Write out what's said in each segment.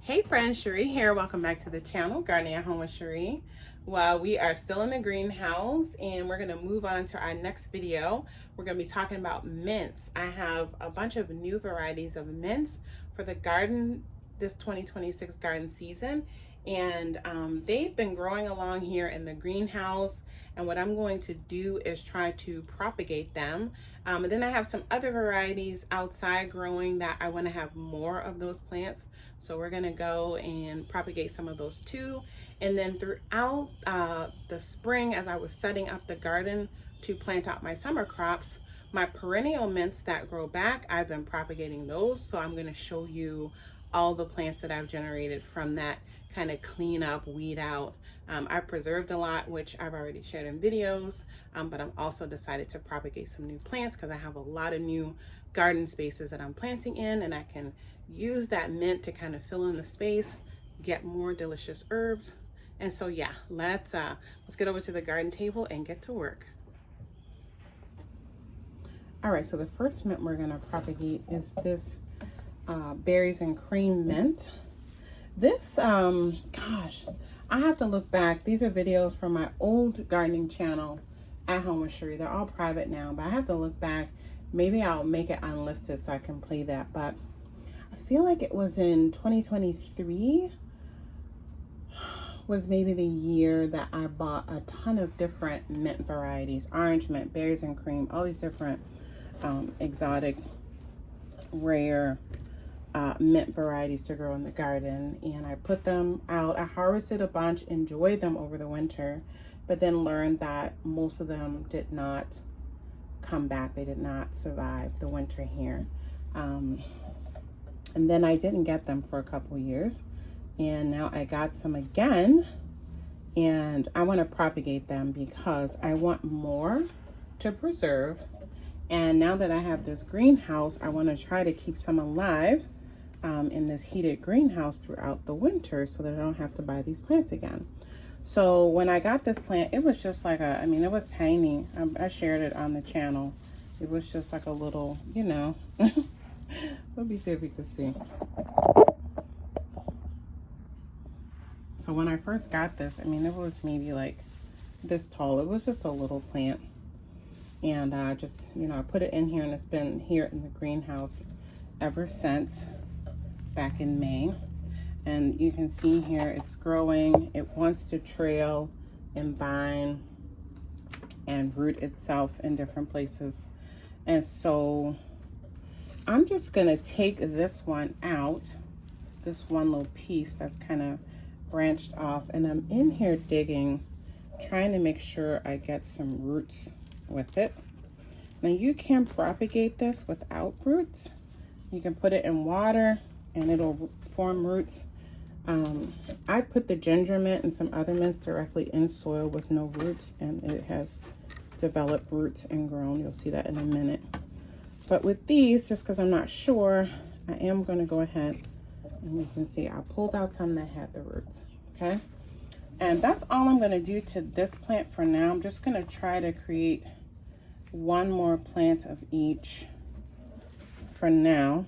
Hey friends, Cherie here. Welcome back to the channel, Gardening at Home with Cherie. Well, we are still in the greenhouse and we're going to move on to our next video. We're going to be talking about mints. I have a bunch of new varieties of mints for the garden this 2026 garden season. And they've been growing along here in the greenhouse. And what I'm going to do is try to propagate them. And then I have some other varieties outside growing that I want to have more of those plants. So we're going to go and propagate some of those too. And then throughout the spring, as I was setting up the garden to plant out my summer crops, my perennial mints that grow back, I've been propagating those. So I'm going to show you all the plants that I've generated from that kind of clean up, weed out. I've preserved a lot, which I've already shared in videos, but I've also decided to propagate some new plants because I have a lot of new garden spaces that I'm planting in, and I can use that mint to kind of fill in the space, get more delicious herbs. And so yeah, let's get over to the garden table and get to work. All right, so the first mint we're gonna propagate is this berries and cream mint. This, gosh, I have to look back. These are videos from my old gardening channel, At Home with Cherie. They're all private now, but I have to look back. Maybe I'll make it unlisted so I can play that. But I feel like it was in 2023 was maybe the year that I bought a ton of different mint varieties. Orange mint, berries and cream, all these different exotic, rare mint varieties to grow in the garden, and I put them out. I harvested a bunch, enjoyed them over the winter, but then learned that most of them did not come back. They did not survive the winter here. And then I didn't get them for a couple years, and now I got some again, and I want to propagate them because I want more to preserve. And now that I have this greenhouse, I want to try to keep some alive in this heated greenhouse throughout the winter so that I don't have to buy these plants again. So when I got this plant, it was just like a, I mean, it was tiny. I shared it on the channel. It was just like a little, you know, let me see if you can see. So when I first got this, I mean, it was maybe like this tall. It was just a little plant. And I just, you know, I put it in here, and it's been here in the greenhouse ever since back in May. And you can see here it's growing. It wants to trail and vine and root itself in different places. And so I'm just gonna take this one out, this one little piece that's kind of branched off, and I'm in here digging, trying to make sure I get some roots with it. Now you can propagate this without roots. You can put it in water and it'll form roots. I put the ginger mint and some other mints directly in soil with no roots, and it has developed roots and grown. You'll see that in a minute. But with these, just because I'm not sure, I am going to go ahead, and you can see I pulled out some that had the roots. Okay, and that's all I'm going to do to this plant for now. I'm just going to try to create one more plant of each for now.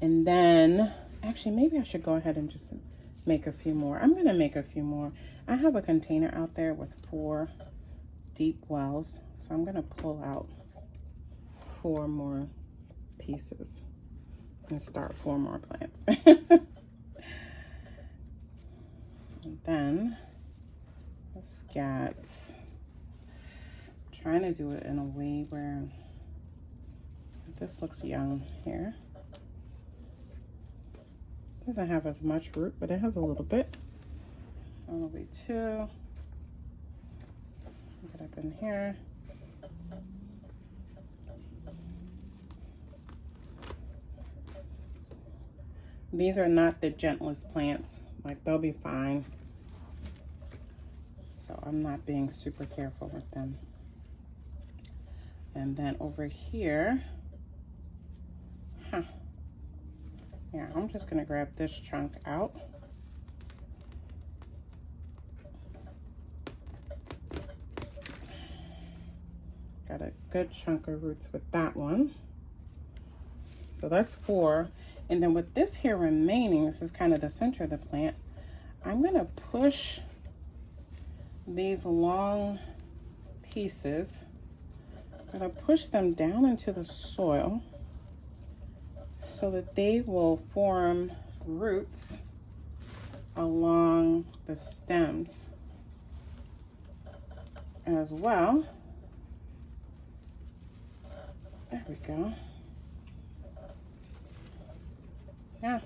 And then, actually, maybe I should go ahead and just make a few more. I'm going to make a few more. I have a container out there with 4 deep wells. So I'm going to pull out 4 more pieces and start 4 more plants. And then let's get, trying to do it in a way where this looks young here. Doesn't have as much root, but it has a little bit. A little bit too. Get up in here. These are not the gentlest plants. Like, they'll be fine. So I'm not being super careful with them. And then over here, yeah, I'm just gonna grab this chunk out. Got a good chunk of roots with that one. So that's 4. And then with this here remaining, this is kind of the center of the plant, I'm gonna push these long pieces, I'm gonna push them down into the soil so that they will form roots along the stems as well. There we go. Yeah,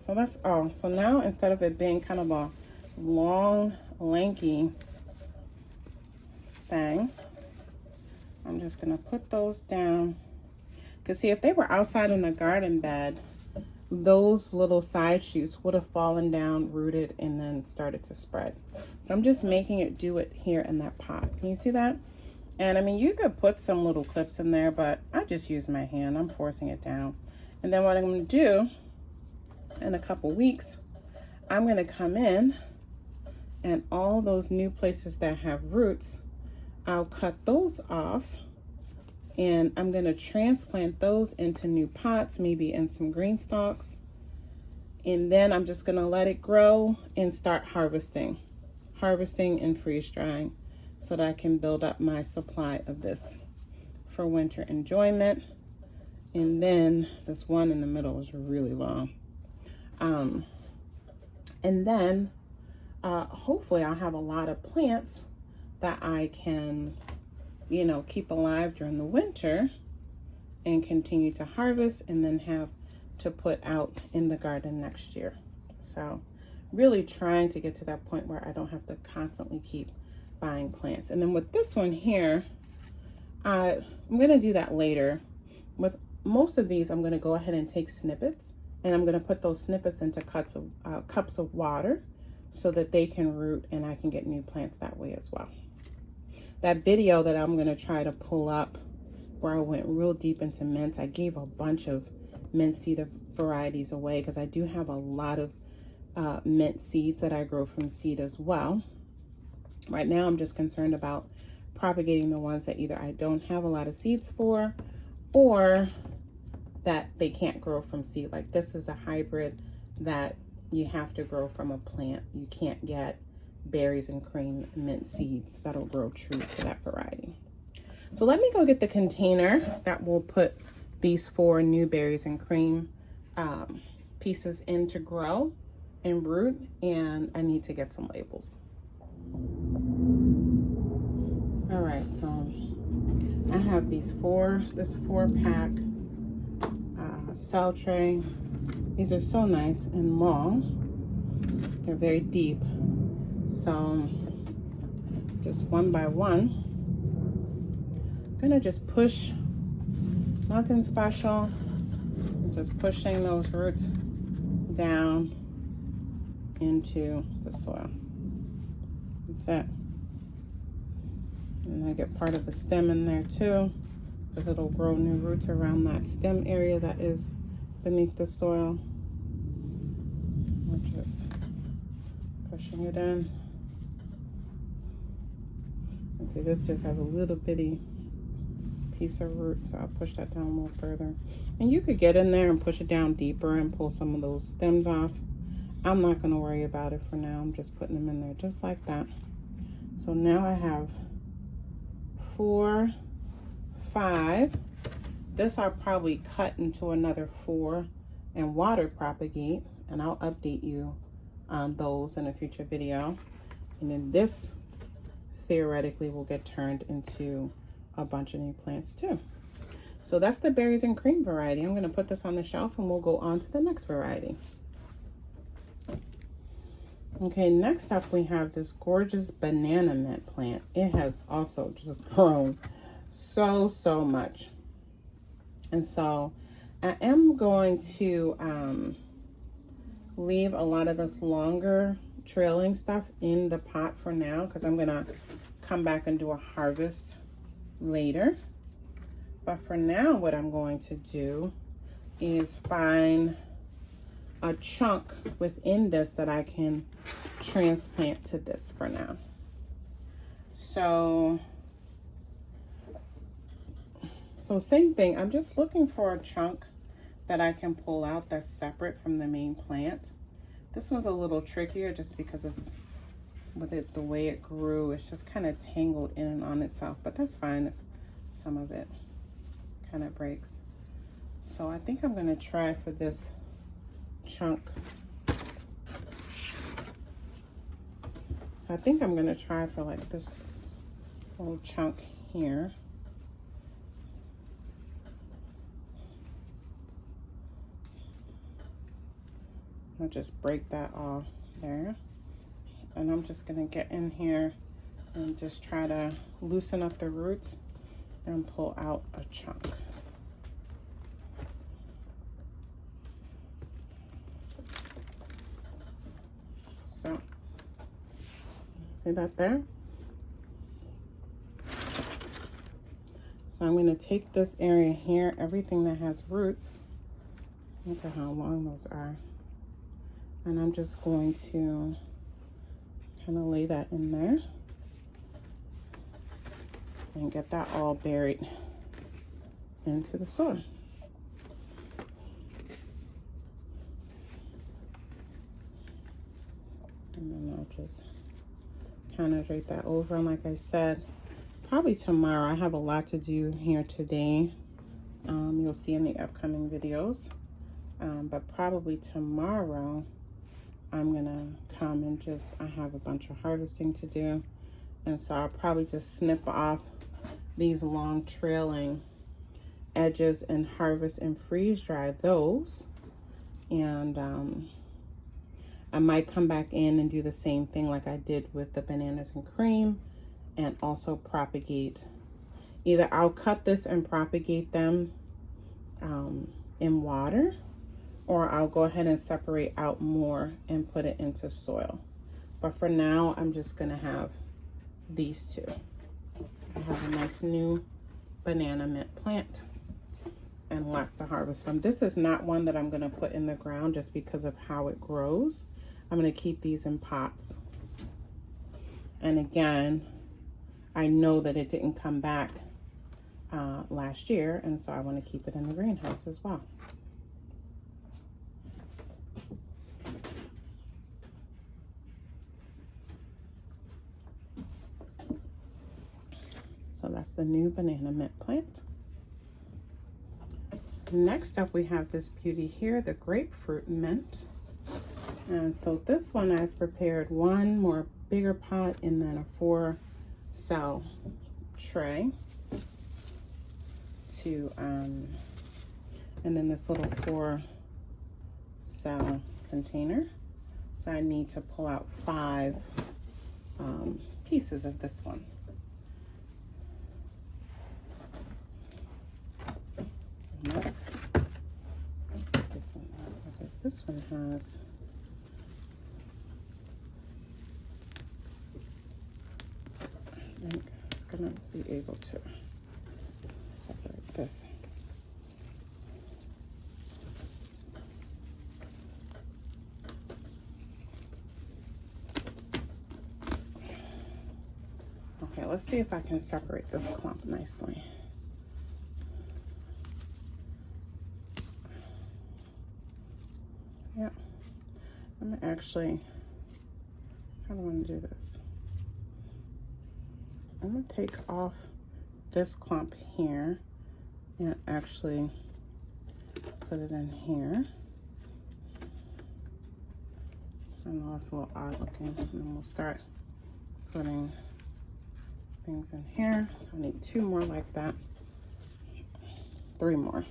so that's all. So now instead of it being kind of a long, lanky thing, I'm just gonna put those down. Because see, if they were outside in a garden bed, those little side shoots would have fallen down, rooted, and then started to spread. So I'm just making it do it here in that pot. Can you see that? And I mean, you could put some little clips in there, but I just use my hand. I'm forcing it down. And then what I'm going to do in a couple weeks, I'm going to come in and all those new places that have roots, I'll cut those off and I'm going to transplant those into new pots, maybe in some green stalks. And then I'm just going to let it grow and start harvesting and freeze drying so that I can build up my supply of this for winter enjoyment. And then this one in the middle is really long. And then hopefully I'll have a lot of plants that I can, you know, keep alive during the winter and continue to harvest and then have to put out in the garden next year. So really trying to get to that point where I don't have to constantly keep buying plants. And then with this one here, I'm gonna do that later. With most of these, I'm gonna go ahead and take snippets and I'm gonna put those snippets into cups of water so that they can root and I can get new plants that way as well. That video that I'm gonna try to pull up where I went real deep into mint, I gave a bunch of mint seed varieties away because I do have a lot of mint seeds that I grow from seed as well. Right now I'm just concerned about propagating the ones that either I don't have a lot of seeds for or that they can't grow from seed. Like this is a hybrid that you have to grow from a plant. You can't get berries and cream mint seeds that'll grow true to that variety. So let me go get the container that will put these 4 new berries and cream pieces in to grow and root, and I need to get some labels. All right, so I have this 4-pack cell tray. These are so nice and long. They're very deep. So just one by one, I'm gonna just push, nothing special, just pushing those roots down into the soil. That's it. And I get part of the stem in there too, because it'll grow new roots around that stem area that is beneath the soil. I'm just pushing it in. And see, this just has a little bitty piece of root, so I'll push that down a little further. And you could get in there and push it down deeper and pull some of those stems off. I'm not going to worry about it for now. I'm just putting them in there just like that. So now I have 4, 5. This I'll probably cut into another 4 and water propagate, and I'll update you on those in a future video. And then this theoretically will get turned into a bunch of new plants too. So that's the berries and cream variety. I'm going to put this on the shelf and we'll go on to the next variety. Okay, next up we have this gorgeous banana mint plant. It has also just grown so much. And so I am going to leave a lot of this longer trailing stuff in the pot for now, because I'm gonna come back and do a harvest later. But for now, what I'm going to do is find a chunk within this that I can transplant to this for now. So same thing, I'm just looking for a chunk that I can pull out that's separate from the main plant. This one's a little trickier just because it's with it, the way it grew, it's just kind of tangled in and on itself, but that's fine if some of it kind of breaks. So I think I'm gonna try for this chunk. So I think I'm gonna try for like this little chunk here. I'll just break that off there. And I'm just gonna get in here and just try to loosen up the roots and pull out a chunk. So, see that there? So I'm gonna take this area here, everything that has roots, look at how long those are. And I'm just going to kind of lay that in there and get that all buried into the soil. And then I'll just kind of drape that over. And like I said, probably tomorrow. I have a lot to do here today. You'll see in the upcoming videos. But probably tomorrow, I'm gonna come and I have a bunch of harvesting to do. And so I'll probably just snip off these long trailing edges and harvest and freeze dry those. And I might come back in and do the same thing like I did with the bananas and cream, and also propagate. Either I'll cut this and propagate them in water, or I'll go ahead and separate out more and put it into soil. But for now, I'm just gonna have these two. So I have a nice new banana mint plant and lots to harvest from. This is not one that I'm gonna put in the ground just because of how it grows. I'm gonna keep these in pots. And again, I know that it didn't come back last year, and so I wanna keep it in the greenhouse as well. So that's the new banana mint plant. Next up, we have this beauty here, the grapefruit mint. And so this one I've prepared one more bigger pot and then a 4-cell tray to, and then this little 4-cell container. So I need to pull out 5 pieces of this one. Let's get this one out because this one has I think it's gonna be able to separate this. Okay, let's see if I can separate this clump nicely. Yeah, I'm actually, how do I want to do this? I'm going to take off this clump here and actually put it in here. I know it's a little odd looking, and then we'll start putting things in here. So I need 2 more like that, 3 more.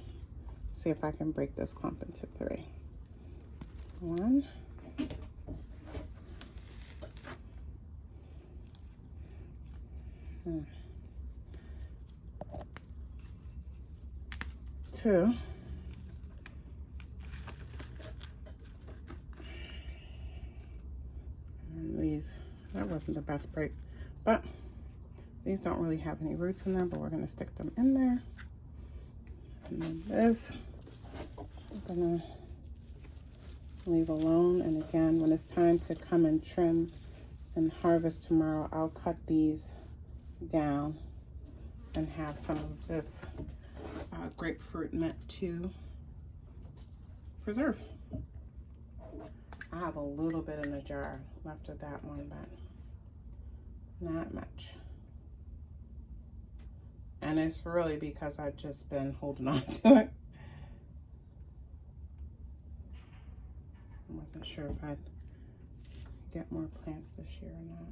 See if I can break this clump into 3. 1, 2, and these, that wasn't the best break, but these don't really have any roots in them, but we're going to stick them in there. And then this, I'm going to leave alone. And again, when it's time to come and trim and harvest tomorrow, I'll cut these down and have some of this grapefruit mint too preserve. I have a little bit in the jar left of that one, but not much. And it's really because I've just been holding on to it. I wasn't sure if I'd get more plants this year or not.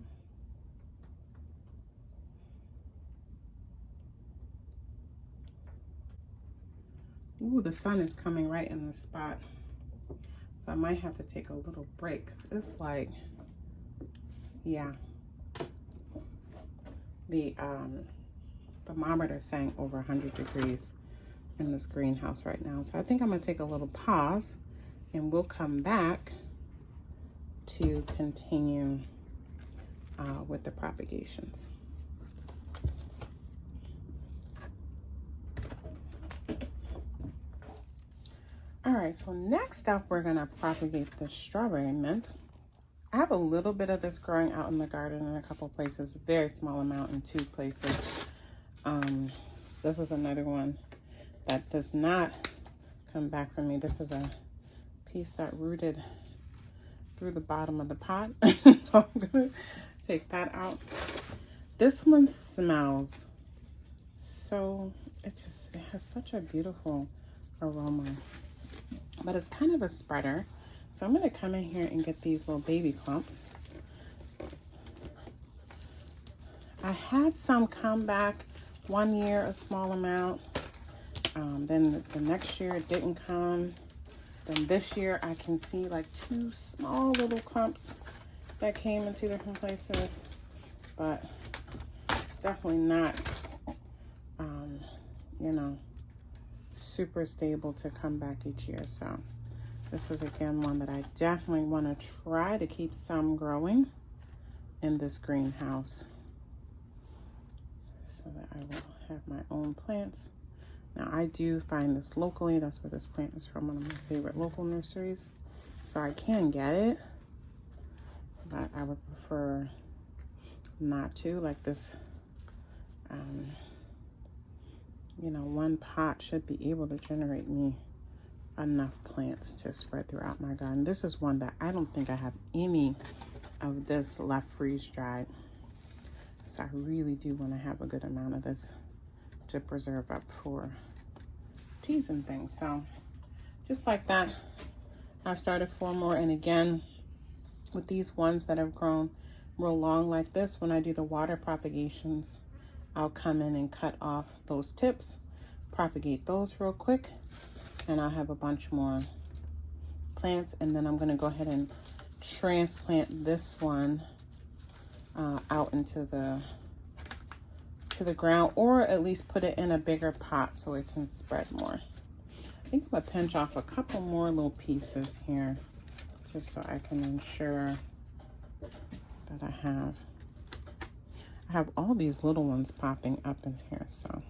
Ooh, the sun is coming right in the spot. So I might have to take a little break because it's like, yeah. The thermometer is saying over 100 degrees in this greenhouse right now. So I think I'm gonna take a little pause and we'll come back to continue with the propagations. All right, so next up, we're gonna propagate the strawberry mint. I have a little bit of this growing out in the garden in a couple places, very small amount in 2 places. This is another one that does not come back from me. This is a piece that rooted through the bottom of the pot. So I'm gonna take that out. This one smells so, it has such a beautiful aroma, but it's kind of a spreader. So I'm gonna come in here and get these little baby clumps. I had some come back one year, a small amount. Then the next year it didn't come. Then this year I can see like 2 small little clumps that came in 2 different places, but it's definitely not, you know, super stable to come back each year. So this is again one that I definitely want to try to keep some growing in this greenhouse so that I will have my own plants. Now I do find this locally. That's where this plant is from, one of my favorite local nurseries. So I can get it, but I would prefer not to. Like this, you know, 1 pot should be able to generate me enough plants to spread throughout my garden. This is one that I don't think I have any of this left freeze dried. So I really do want to have a good amount of this to preserve up for teas and things. So just like that, I've started 4 more. And again, with these ones that have grown real long like this, when I do the water propagations, I'll come in and cut off those tips, propagate those real quick, and I'll have a bunch more plants. And then I'm going to go ahead and transplant this one out into the ground, or at least put it in a bigger pot so it can spread more. I think I'm gonna pinch off a couple more little pieces here just so I can ensure that I have all these little ones popping up in here. So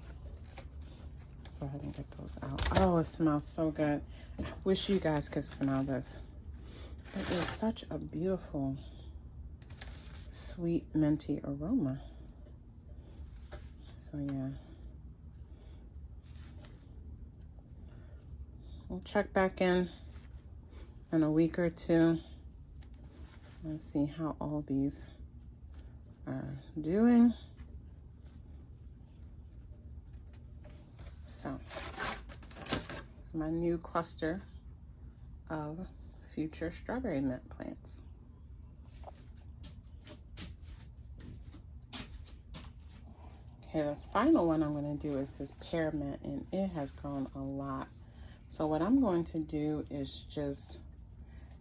go ahead and get those out. Oh, it smells so good. I wish you guys could smell this. It is such a beautiful, sweet, minty aroma. So yeah, we'll check back in a week or 2 and see how all these are doing. So it's my new cluster of future strawberry mint plants. Okay, this final one I'm going to do is this pear mint, and it has grown a lot. So what I'm going to do is just,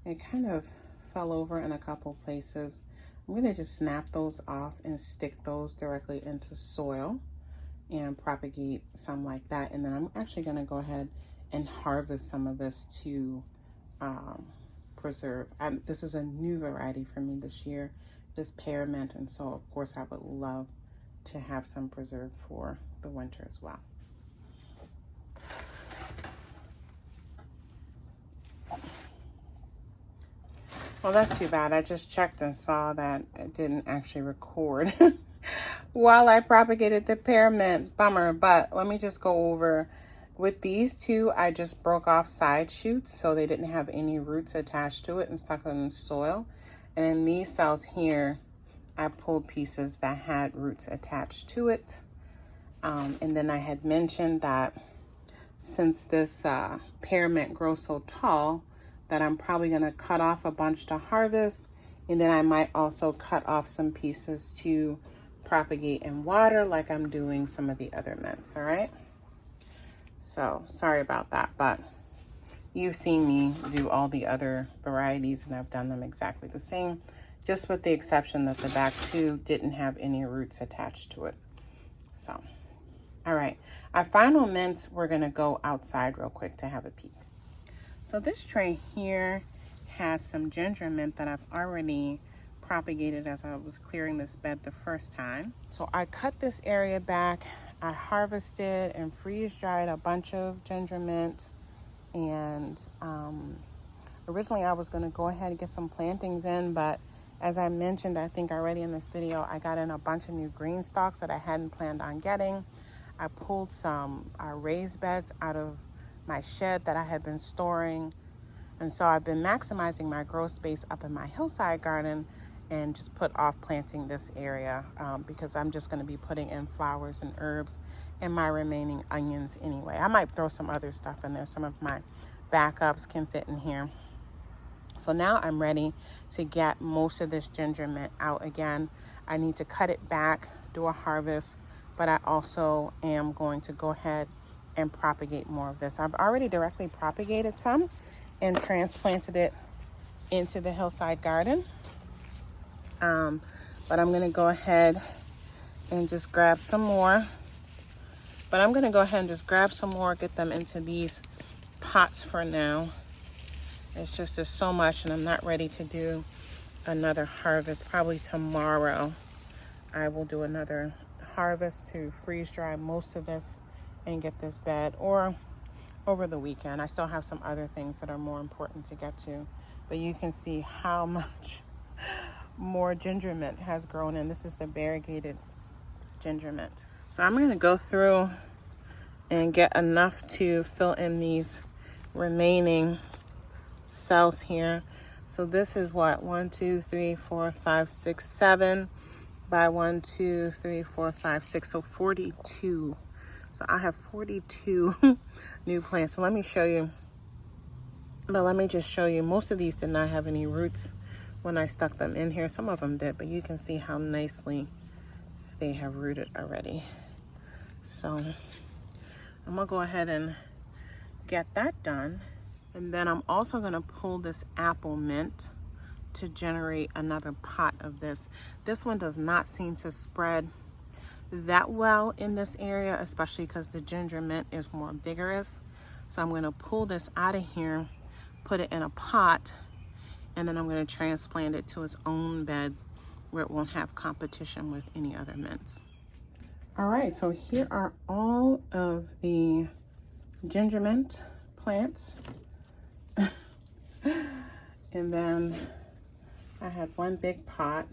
it kind of fell over in a couple places. I'm going to just snap those off and stick those directly into soil and propagate some like that. And then I'm actually going to go ahead and harvest some of this to preserve. This is a new variety for me this year, this pear mint, and so of course I would love to have some preserved for the winter as well. Well, that's too bad. I just checked and saw that it didn't actually record while I propagated the pear mint. Bummer, but let me just go over With these two, I just broke off side shoots so they didn't have any roots attached to it and stuck them in the soil. And in these cells here, I pulled pieces that had roots attached to it. And then I had mentioned that since this pear mint grows so tall, that I'm probably going to cut off a bunch to harvest. And then I might also cut off some pieces to propagate in water like I'm doing some of the other mints, all right? So sorry about that, but you've seen me do all the other varieties and I've done them exactly the same, just with the exception that the back two didn't have any roots attached to it. So, all right, our final mints, we're gonna go outside real quick to have a peek. So this tray here has some ginger mint that I've already propagated as I was clearing this bed the first time. So I cut this area back. I harvested and freeze dried a bunch of ginger mint, and originally I was going to go ahead and get some plantings in, but as I mentioned, I think already in this video, I got in a bunch of new green stalks that I hadn't planned on getting. I pulled some raised beds out of my shed that I had been storing, and so I've been maximizing my grow space up in my hillside garden and just put off planting this area because I'm just going to be putting in flowers and herbs and my remaining onions anyway. I might throw some other stuff in there. Some of my backups can fit in here. So now I'm ready to get most of this ginger mint out again. I need to cut it back, do a harvest, but I also am going to go ahead and propagate more of this. I've already directly propagated some and transplanted it into the hillside garden. But I'm going to go ahead and just grab some more. Get them into these pots for now. It's just there's so much and I'm not ready to do another harvest. Probably tomorrow I will do another harvest to freeze dry most of this and get this bed, or over the weekend. I still have some other things that are more important to get to, but you can see how much more ginger mint has grown, and this is the variegated ginger mint. So I'm going to go through and get enough to fill in these remaining cells here. So this is what, 1, 2, 3, 4, 5, 6, 7 by 1, 2, 3, 4, 5, 6, so 42. So I have 42 new plants. So let me show you. But let me just show you, most of these did not have any roots when I stuck them in here. Some of them did, but you can see how nicely they have rooted already. So I'm gonna go ahead and get that done. And then I'm also gonna pull this apple mint to generate another pot of this. This one does not seem to spread that well in this area, especially because the ginger mint is more vigorous. So I'm gonna pull this out of here, put it in a pot, and then I'm going to transplant it to its own bed where it won't have competition with any other mints. All right, so here are all of the ginger mint plants. And then I have one big pot,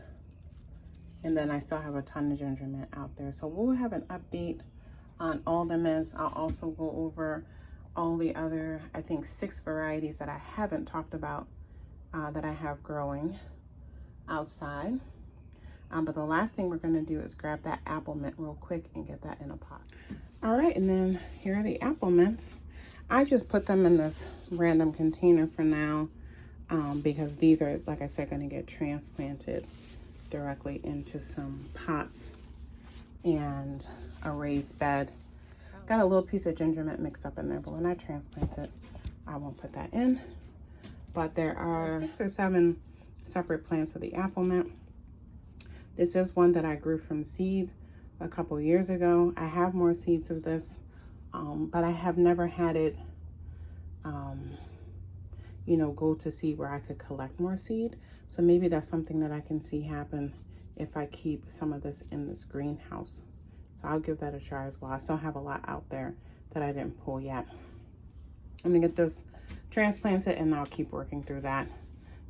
and then I still have a ton of ginger mint out there. So we'll have an update on all the mints. I'll also go over all the other, I think 6 varieties that I haven't talked about that I have growing outside. But the last thing we're gonna do is grab that apple mint real quick and get that in a pot. All right, and then here are the apple mints. I just put them in this random container for now because these are, like I said, gonna get transplanted directly into some pots and a raised bed. Got a little piece of ginger mint mixed up in there, but when I transplant it, I won't put that in. But there are 6 or 7 separate plants of the apple mint. This is one that I grew from seed a couple years ago. I have more seeds of this, but I have never had it, you know, go to seed where I could collect more seed. So maybe that's something that I can see happen if I keep some of this in this greenhouse. So I'll give that a try as well. I still have a lot out there that I didn't pull yet. I'm gonna get this transplanted and I'll keep working through that.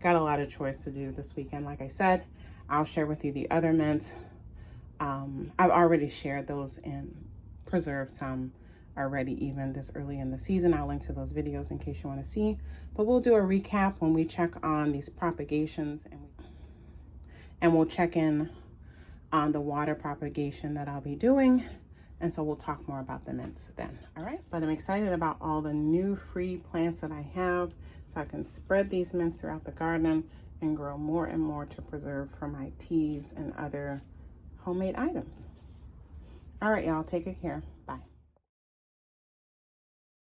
Got a lot of chores to do this weekend. Like I said, I'll share with you the other mints. I've already shared those and preserved some are ready even this early in the season. I'll link to those videos in case you want to see. But we'll do a recap when we check on these propagations, and we'll check in on the water propagation that I'll be doing. And so we'll talk more about the mints then. All right, but I'm excited about all the new free plants that I have, so I can spread these mints throughout the garden and grow more and more to preserve for my teas and other homemade items. All right, y'all, take good care. Bye.